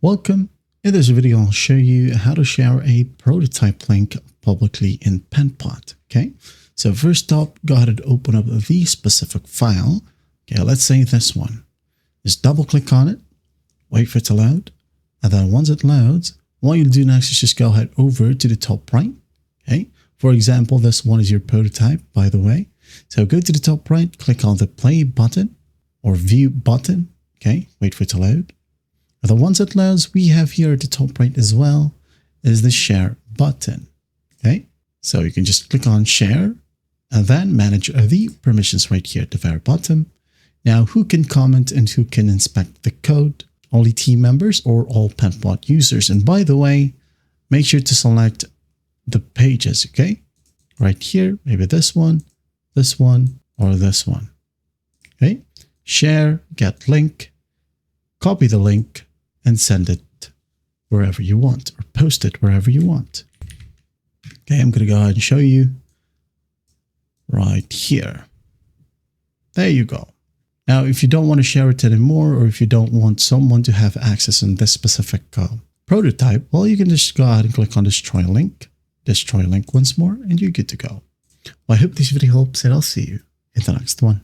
Welcome. In this video, I'll show you how to share a prototype link publicly in Penpot. Okay, so first up, go ahead and open up the specific file. Okay, let's say this one. Just double click on it, wait for it to load, and then once it loads, what you'll do next is just go ahead over to the top right. Okay, for example, this one is your prototype, by the way. So go to the top right, click on the play button or view button. Okay, wait for it to load. And then once it loads, we have here at the top right as well is the share button. Okay, so you can just click on share and then manage the permissions right here at the very bottom. Now, who can comment and who can inspect the code? Only team members or all Penpot users. And by the way, make sure to select the pages, okay? Right here, maybe this one, or this one. Okay, share, get link, copy the link, and send it wherever you want, or post it wherever you want. Okay, I'm going to go ahead and show you right here. There you go. Now, if you don't want to share it anymore, or if you don't want someone to have access on this specific prototype, well, you can just go ahead and click on destroy link once more, and you're good to go. Well, I hope this video helps, and I'll see you in the next one.